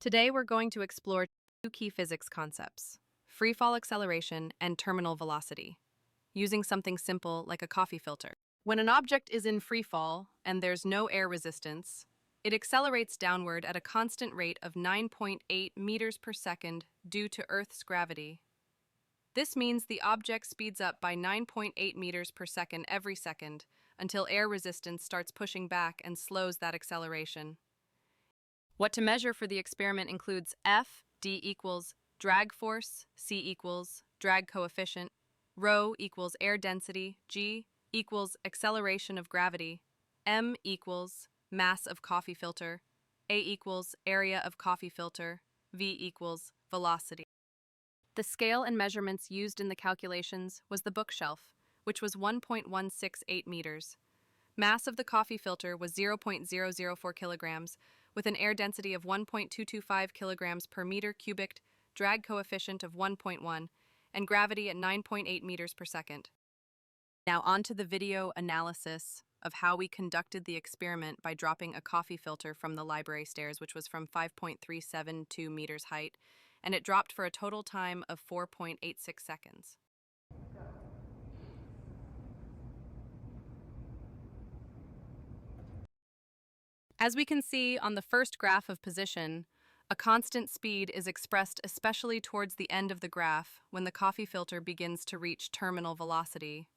Today we're going to explore two key physics concepts, freefall acceleration and terminal velocity, using something simple like a coffee filter. When an object is in freefall and there's no air resistance, it accelerates downward at a constant rate of 9.8 meters per second due to Earth's gravity. This means the object speeds up by 9.8 meters per second every second until air resistance starts pushing back and slows that acceleration. What to measure for the experiment includes F, D equals drag force, C equals drag coefficient, rho equals air density, G equals acceleration of gravity, M equals mass of coffee filter, A equals area of coffee filter, V equals velocity. The scale and measurements used in the calculations was the bookshelf, which was 1.168 meters. Mass of the coffee filter was 0.004 kilograms, with an air density of 1.225 kilograms per meter cubic, drag coefficient of 1.1, and gravity at 9.8 meters per second. Now on to the video analysis of how we conducted the experiment by dropping a coffee filter from the library stairs, which was from 5.372 meters height, and it dropped for a total time of 4.86 seconds. As we can see on the first graph of position, a constant speed is expressed especially towards the end of the graph when the coffee filter begins to reach terminal velocity.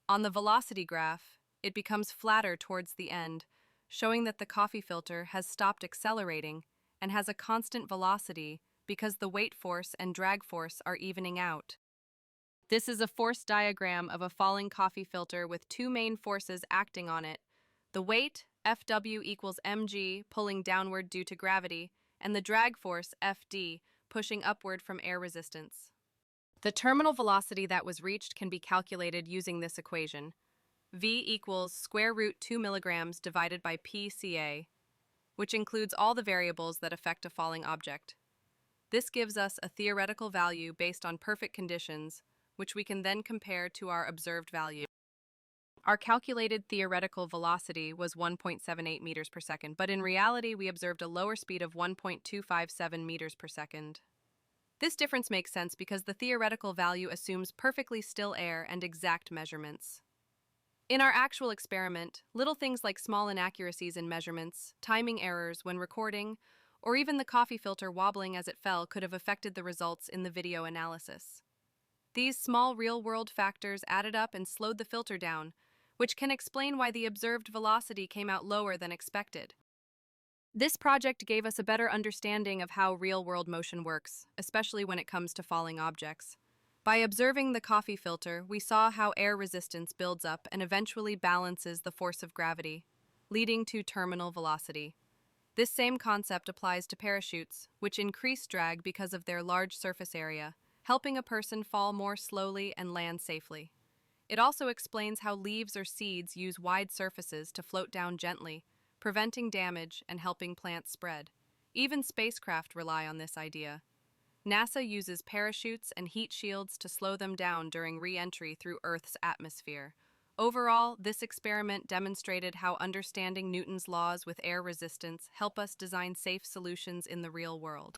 On the velocity graph, it becomes flatter towards the end, showing that the coffee filter has stopped accelerating and has a constant velocity because the weight force and drag force are evening out. This is a force diagram of a falling coffee filter with two main forces acting on it: the weight, Fw equals mg, pulling downward due to gravity, and the drag force, Fd, pushing upward from air resistance. The terminal velocity that was reached can be calculated using this equation. V equals square root 2 milligrams divided by pCa, which includes all the variables that affect a falling object. This gives us a theoretical value based on perfect conditions, which we can then compare to our observed value. Our calculated theoretical velocity was 1.78 meters per second, but in reality we observed a lower speed of 1.257 meters per second. This difference makes sense because the theoretical value assumes perfectly still air and exact measurements. In our actual experiment, little things like small inaccuracies in measurements, timing errors when recording, or even the coffee filter wobbling as it fell could have affected the results in the video analysis. These small real-world factors added up and slowed the filter down, which can explain why the observed velocity came out lower than expected. This project gave us a better understanding of how real-world motion works, especially when it comes to falling objects. By observing the coffee filter, we saw how air resistance builds up and eventually balances the force of gravity, leading to terminal velocity. This same concept applies to parachutes, which increase drag because of their large surface area, helping a person fall more slowly and land safely. It also explains how leaves or seeds use wide surfaces to float down gently, preventing damage and helping plants spread. Even spacecraft rely on this idea. NASA uses parachutes and heat shields to slow them down during re-entry through Earth's atmosphere. Overall, this experiment demonstrated how understanding Newton's laws with air resistance help us design safe solutions in the real world.